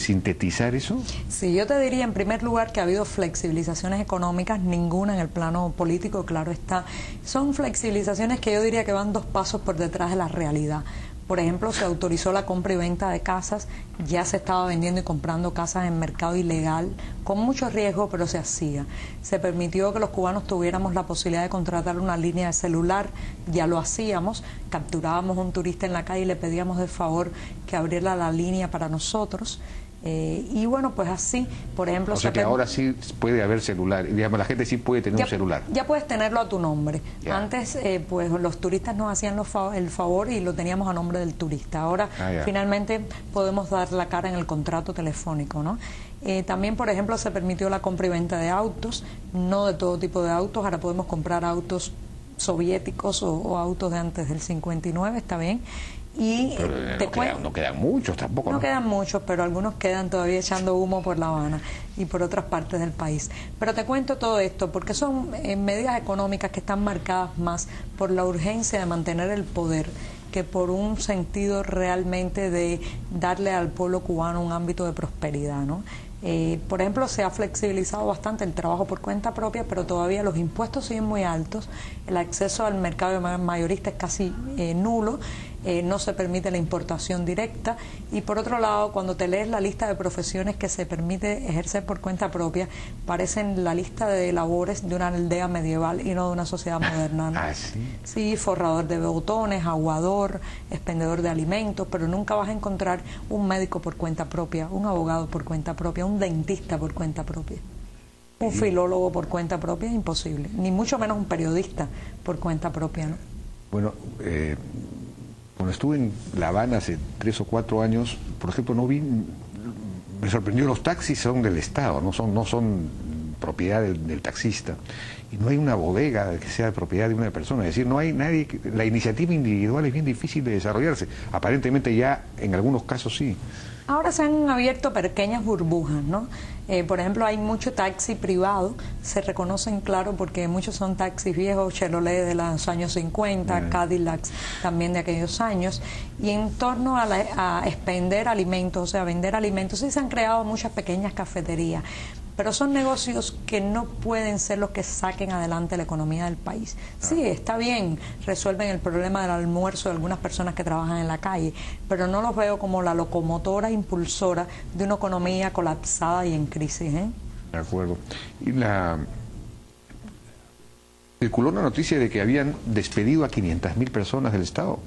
sintetizar eso? Sí, yo te diría en primer lugar que ha habido flexibilizaciones económicas, ninguna en el plano político, claro está. Son flexibilizaciones que yo diría que van 2 pasos por detrás de la realidad. Por ejemplo, se autorizó la compra y venta de casas, ya se estaba vendiendo y comprando casas en mercado ilegal, con mucho riesgo, pero se hacía. Se permitió que los cubanos tuviéramos la posibilidad de contratar una línea de celular, ya lo hacíamos, capturábamos a un turista en la calle y le pedíamos de favor que abriera la línea para nosotros. Y bueno, pues así, por ejemplo... O sea que ahora sí puede haber celular, digamos, la gente sí puede tener un celular. Ya puedes tenerlo a tu nombre. Ya. Antes, pues los turistas nos hacían el favor y lo teníamos a nombre del turista. Ahora, finalmente, podemos dar la cara en el contrato telefónico, ¿no? También, por ejemplo, se permitió la compra y venta de autos, no de todo tipo de autos. Ahora podemos comprar autos soviéticos o autos de antes del 59, está bien. Y no quedan muchos tampoco. No quedan muchos, pero algunos quedan todavía echando humo por La Habana y por otras partes del país. Pero te cuento todo esto porque son medidas económicas que están marcadas más por la urgencia de mantener el poder que por un sentido realmente de darle al pueblo cubano un ámbito de prosperidad, ¿no? Por ejemplo, se ha flexibilizado bastante el trabajo por cuenta propia, pero todavía los impuestos siguen muy altos, el acceso al mercado mayorista es casi nulo, no se permite la importación directa y por otro lado, cuando te lees la lista de profesiones que se permite ejercer por cuenta propia, parecen la lista de labores de una aldea medieval y no de una sociedad moderna, ¿no? ¿Ah, sí? Sí, forrador de botones, aguador, expendedor de alimentos, pero nunca vas a encontrar un médico por cuenta propia, un abogado por cuenta propia, un dentista por cuenta propia, un filólogo por cuenta propia, imposible, ni mucho menos un periodista por cuenta propia, ¿no? Bueno, cuando estuve en La Habana hace 3 o 4 años, por ejemplo, me sorprendió, los taxis son del Estado, no son propiedad del taxista, y no hay una bodega que sea de propiedad de una persona, es decir, no hay nadie, la iniciativa individual es bien difícil de desarrollarse, aparentemente ya en algunos casos sí. Ahora se han abierto pequeñas burbujas, ¿no? Por ejemplo, hay mucho taxi privado, se reconocen claro porque muchos son taxis viejos, Chevrolet de los años 50, Cadillacs también de aquellos años, y en torno a expender alimentos, o sea, vender alimentos, sí se han creado muchas pequeñas cafeterías, pero son negocios que no pueden ser los que saquen adelante la economía del país. Sí, está bien, resuelven el problema del almuerzo de algunas personas que trabajan en la calle, pero no los veo como la locomotora impulsora de una economía colapsada y en crisis, ¿eh? De acuerdo. Y circuló una noticia de que habían despedido a 500.000 personas del Estado.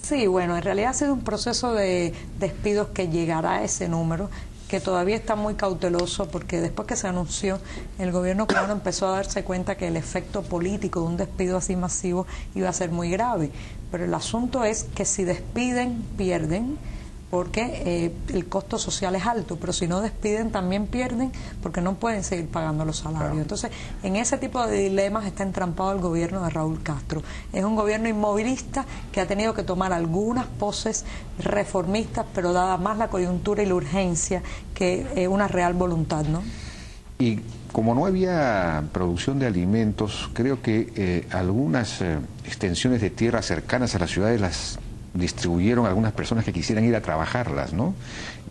Sí, bueno, en realidad ha sido un proceso de despidos que llegará a ese número, que todavía está muy cauteloso porque después que se anunció, el gobierno cubano empezó a darse cuenta que el efecto político de un despido así masivo iba a ser muy grave. Pero el asunto es que si despiden, pierden, porque el costo social es alto, pero si no despiden también pierden porque no pueden seguir pagando los salarios. Claro. Entonces, en ese tipo de dilemas está entrampado el gobierno de Raúl Castro. Es un gobierno inmovilista que ha tenido que tomar algunas poses reformistas, pero dada más la coyuntura y la urgencia que una real voluntad, ¿no? Y como no había producción de alimentos, creo que algunas extensiones de tierra cercanas a las ciudades las distribuyeron a algunas personas que quisieran ir a trabajarlas, ¿no?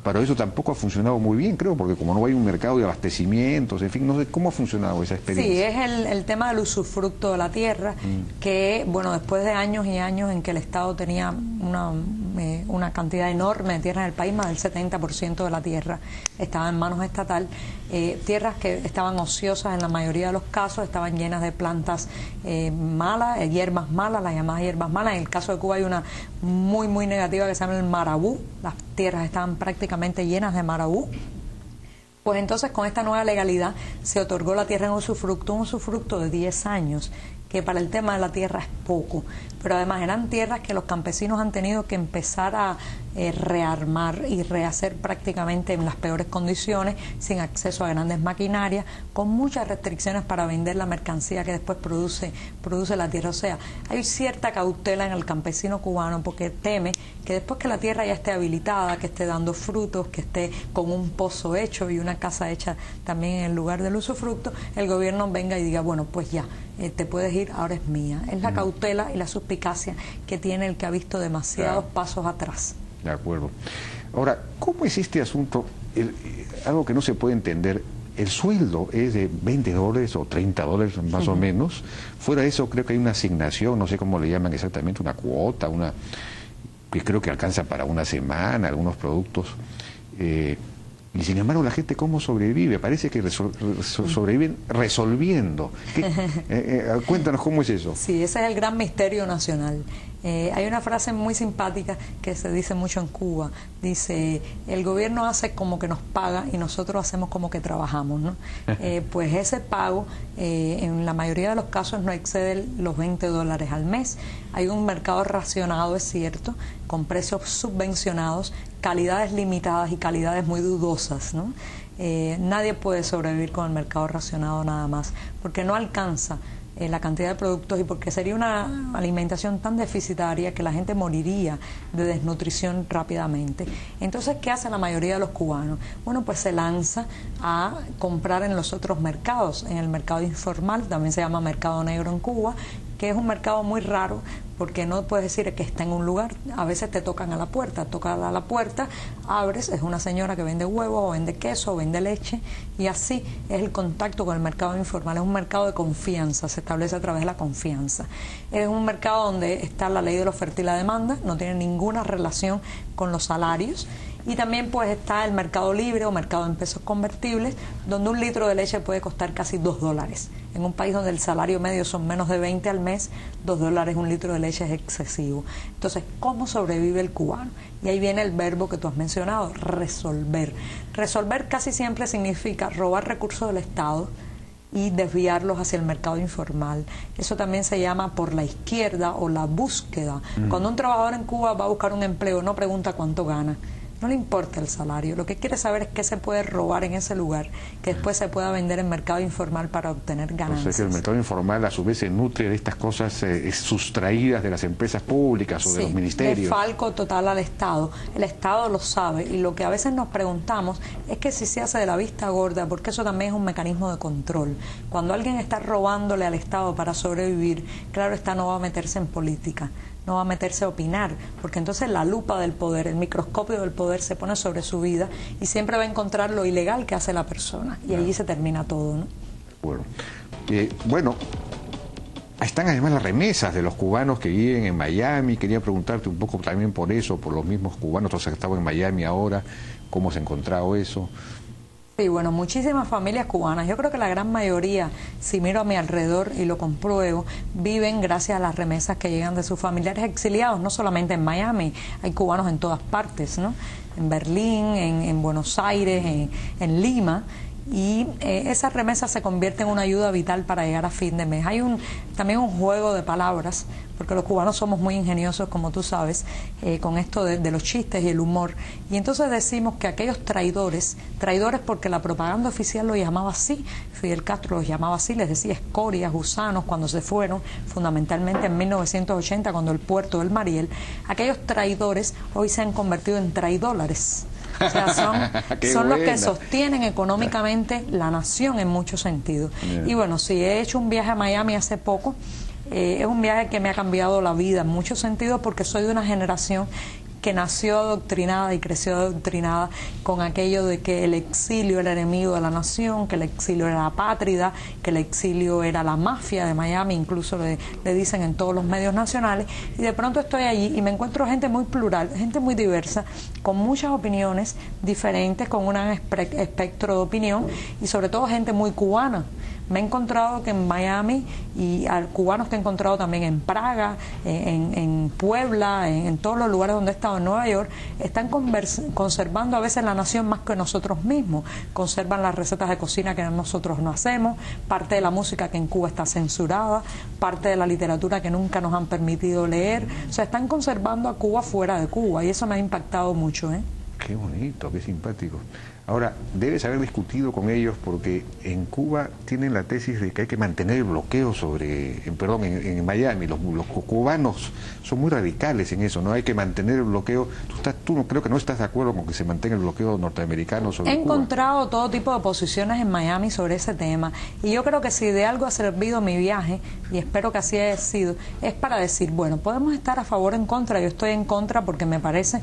Pero eso tampoco ha funcionado muy bien, creo, porque como no hay un mercado de abastecimientos, en fin, no sé cómo ha funcionado esa experiencia. Sí, es el tema del usufructo de la tierra, que, bueno, después de años y años en que el Estado tenía una cantidad enorme de tierra en el país, más del 70% de la tierra estaba en manos estatal, tierras que estaban ociosas en la mayoría de los casos, estaban llenas de plantas malas, hierbas malas, las llamadas hierbas malas. En el caso de Cuba hay una muy, muy negativa que se llama el marabú, las tierras estaban prácticamente llenas de marabú. Pues entonces con esta nueva legalidad se otorgó la tierra en usufructo, un usufructo de 10 años, que para el tema de la tierra es poco, pero además eran tierras que los campesinos han tenido que empezar a rearmar y rehacer prácticamente en las peores condiciones, sin acceso a grandes maquinarias, con muchas restricciones para vender la mercancía que después produce la tierra. O sea, hay cierta cautela en el campesino cubano porque teme que después que la tierra ya esté habilitada, que esté dando frutos, que esté con un pozo hecho y una casa hecha también en el lugar del usufructo, el gobierno venga y diga, bueno, pues ya, te puedes ir, ahora es mía. Es la cautela y la suspicacia que tiene el que ha visto demasiados pasos atrás. De acuerdo. Ahora, ¿cómo es este asunto? Algo que no se puede entender, el sueldo es de $20 o $30 más o menos. Fuera de eso creo que hay una asignación, no sé cómo le llaman exactamente, una cuota, que creo que alcanza para una semana, algunos productos. Y sin embargo la gente cómo sobrevive, parece que sobreviven resolviendo. Cuéntanos cómo es eso. Sí, ese es el gran misterio nacional. Hay una frase muy simpática que se dice mucho en Cuba, dice, el gobierno hace como que nos paga y nosotros hacemos como que trabajamos, ¿no? Pues ese pago en la mayoría de los casos no excede los $20 al mes. Hay un mercado racionado, es cierto, con precios subvencionados, calidades limitadas y calidades muy dudosas, ¿no? Nadie puede sobrevivir con el mercado racionado nada más, porque no alcanza la cantidad de productos y porque sería una alimentación tan deficitaria que la gente moriría de desnutrición rápidamente. Entonces, ¿qué hace la mayoría de los cubanos? Bueno, pues se lanza a comprar en los otros mercados, en el mercado informal, también se llama mercado negro en Cuba, que es un mercado muy raro porque no puedes decir que está en un lugar, a veces te tocan a la puerta, abres, es una señora que vende huevos o vende queso o vende leche y así es el contacto con el mercado informal, es un mercado de confianza, se establece a través de la confianza. Es un mercado donde está la ley de la oferta y la demanda, no tiene ninguna relación con los salarios. Y también pues está el mercado libre o mercado en pesos convertibles, donde un litro de leche puede costar casi $2. En un país donde el salario medio son menos de 20 al mes, $2 un litro de leche es excesivo. Entonces, ¿cómo sobrevive el cubano? Y ahí viene el verbo que tú has mencionado, resolver. Resolver casi siempre significa robar recursos del Estado y desviarlos hacia el mercado informal. Eso también se llama por la izquierda o la búsqueda. Cuando un trabajador en Cuba va a buscar un empleo, no pregunta cuánto gana. No le importa el salario, lo que quiere saber es qué se puede robar en ese lugar, que después se pueda vender en mercado informal para obtener ganancias. O sea que el mercado informal a su vez se nutre de estas cosas sustraídas de las empresas públicas o de los ministerios. Sí, desfalco total al Estado. El Estado lo sabe y lo que a veces nos preguntamos es que si se hace de la vista gorda, porque eso también es un mecanismo de control. Cuando alguien está robándole al Estado para sobrevivir, claro está, no va a meterse en política, no va a meterse a opinar, porque entonces la lupa del poder, el microscopio del poder se pone sobre su vida y siempre va a encontrar lo ilegal que hace la persona y allí se termina todo, ¿no? Bueno, están además las remesas de los cubanos que viven en Miami. Quería preguntarte un poco también por eso, por los mismos cubanos, todos que estaban en Miami ahora, ¿cómo se ha encontrado eso? Sí, bueno, muchísimas familias cubanas, yo creo que la gran mayoría, si miro a mi alrededor y lo compruebo, viven gracias a las remesas que llegan de sus familiares exiliados, no solamente en Miami, hay cubanos en todas partes, ¿no? En Berlín, en Buenos Aires, en Lima, y esas remesas se convierten en una ayuda vital para llegar a fin de mes. Hay también un juego de palabras, porque los cubanos somos muy ingeniosos, como tú sabes, con esto de los chistes y el humor, y entonces decimos que aquellos traidores porque la propaganda oficial lo llamaba así, Fidel Castro los llamaba así, les decía escorias, gusanos, cuando se fueron, fundamentalmente en 1980, cuando el puerto del Mariel, aquellos traidores hoy se han convertido en traidólares. O sea, son los que sostienen económicamente la nación en muchos sentidos. Y bueno, sí, he hecho un viaje a Miami hace poco. Es un viaje que me ha cambiado la vida en muchos sentidos porque soy de una generación que nació adoctrinada y creció adoctrinada con aquello de que el exilio era el enemigo de la nación, que el exilio era apátrida, que el exilio era la mafia de Miami, incluso le dicen en todos los medios nacionales, y de pronto estoy allí y me encuentro gente muy plural, gente muy diversa, con muchas opiniones diferentes, con un espectro de opinión y sobre todo gente muy cubana. Me he encontrado que en Miami y a cubanos que he encontrado también en Praga, en Puebla, en todos los lugares donde he estado, en Nueva York, están conservando a veces la nación más que nosotros mismos. Conservan las recetas de cocina que nosotros no hacemos, parte de la música que en Cuba está censurada, parte de la literatura que nunca nos han permitido leer. O sea, están conservando a Cuba fuera de Cuba y eso me ha impactado mucho, ¿eh? Qué bonito, qué simpático. Ahora, debes haber discutido con ellos porque en Cuba tienen la tesis de que hay que mantener el bloqueo en Miami. Los cubanos son muy radicales en eso, ¿no? Hay que mantener el bloqueo. Tú no, creo que no estás de acuerdo con que se mantenga el bloqueo norteamericano sobre Cuba. He encontrado todo tipo de posiciones en Miami sobre ese tema y yo creo que si de algo ha servido mi viaje, y espero que así haya sido, es para decir, bueno, podemos estar a favor o en contra. Yo estoy en contra porque me parece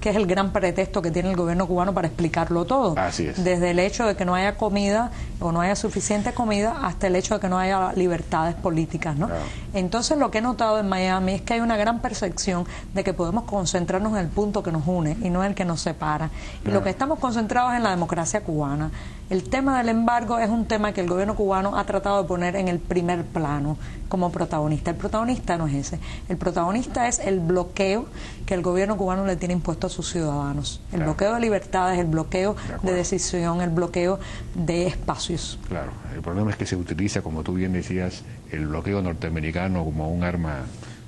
que es el gran pretexto que tiene el gobierno cubano para explicarlo todo. Así es. Desde el hecho de que no haya comida o no haya suficiente comida hasta el hecho de que no haya libertades políticas, ¿no? Claro. Entonces lo que he notado en Miami es que hay una gran percepción de que podemos concentrarnos en el punto que nos une y no en el que nos separa. Y lo que estamos concentrados es en la democracia cubana. El tema del embargo es un tema que el gobierno cubano ha tratado de poner en el primer plano como protagonista. El protagonista no es ese. El protagonista es el bloqueo que el gobierno cubano le tiene impuesto a sus ciudadanos. El bloqueo de libertades, el bloqueo de decisión, el bloqueo de espacios. Claro, el problema es que se utiliza, como tú bien decías, el bloqueo norteamericano como un arma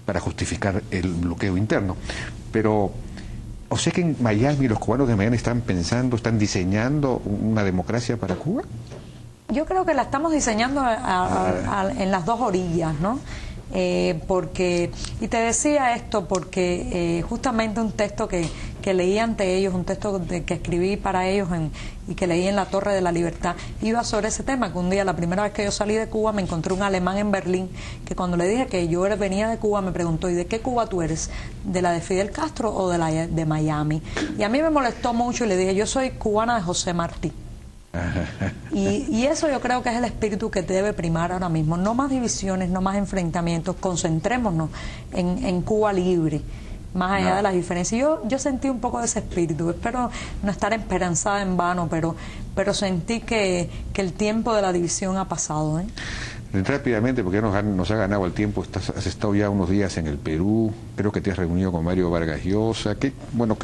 para justificar el bloqueo interno. Pero, o sea que en Miami, los cubanos de Miami están pensando, están diseñando una democracia para Cuba. Yo creo que la estamos diseñando en las dos orillas, ¿no? Porque, y te decía esto porque justamente un texto que leí ante ellos, un texto que escribí para ellos y que leí en la Torre de la Libertad, iba sobre ese tema, que un día, la primera vez que yo salí de Cuba, me encontré un alemán en Berlín, que cuando le dije que yo venía de Cuba, me preguntó, ¿y de qué Cuba tú eres? ¿De la de Fidel Castro o de Miami? Y a mí me molestó mucho y le dije, yo soy cubana de José Martí. Y eso yo creo que es el espíritu que debe primar ahora mismo. No más divisiones, no más enfrentamientos. Concentrémonos en Cuba libre, más allá de las diferencias. Yo sentí un poco de ese espíritu. Espero no estar esperanzada en vano, pero sentí que el tiempo de la división ha pasado, ¿eh? Rápidamente, porque ya nos ha ganado el tiempo, has estado ya unos días en el Perú, creo que te has reunido con Mario Vargas Llosa. ¿Qué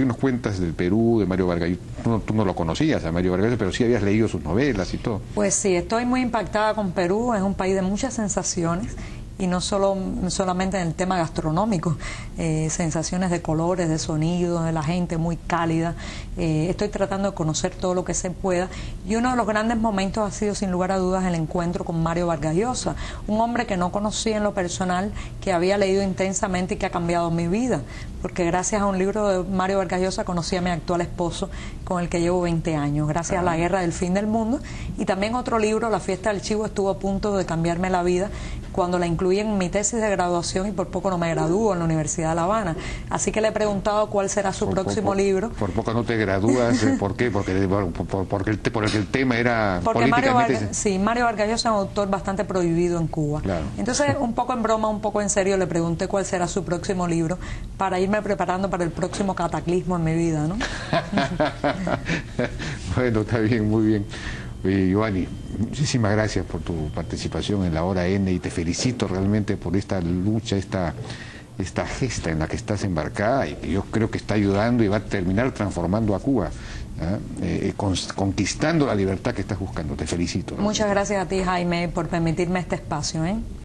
nos cuentas del Perú, de Mario Vargas Llosa? Tú no lo conocías a Mario Vargas Llosa, pero sí habías leído sus novelas y todo. Pues sí, estoy muy impactada con Perú, es un país de muchas sensaciones. Y no solamente en el tema gastronómico, sensaciones de colores, de sonidos, de la gente muy cálida. Estoy tratando de conocer todo lo que se pueda. Y uno de los grandes momentos ha sido, sin lugar a dudas, el encuentro con Mario Vargas Llosa, un hombre que no conocía en lo personal, que había leído intensamente y que ha cambiado mi vida. Porque gracias a un libro de Mario Vargas Llosa conocí a mi actual esposo, con el que llevo 20 años, gracias a la guerra del fin del mundo. Y también otro libro, La fiesta del chivo, estuvo a punto de cambiarme la vida cuando la incluí en mi tesis de graduación y por poco no me gradúo en la Universidad de La Habana. Así que le he preguntado cuál será su próximo libro. Por poco no te gradúas, ¿por qué? Porque el tema era porque políticamente... Mario Vargas Llosa es un autor bastante prohibido en Cuba. Claro. Entonces, un poco en broma, un poco en serio, le pregunté cuál será su próximo libro para irme preparando para el próximo cataclismo en mi vida, ¿no? Bueno, está bien, muy bien. Yoani, muchísimas gracias por tu participación en la Hora N y te felicito realmente por esta lucha, esta gesta en la que estás embarcada y que yo creo que está ayudando y va a terminar transformando a Cuba, conquistando la libertad que estás buscando. Te felicito. Muchas gracias a ti, Jaime, por permitirme este espacio, ¿eh?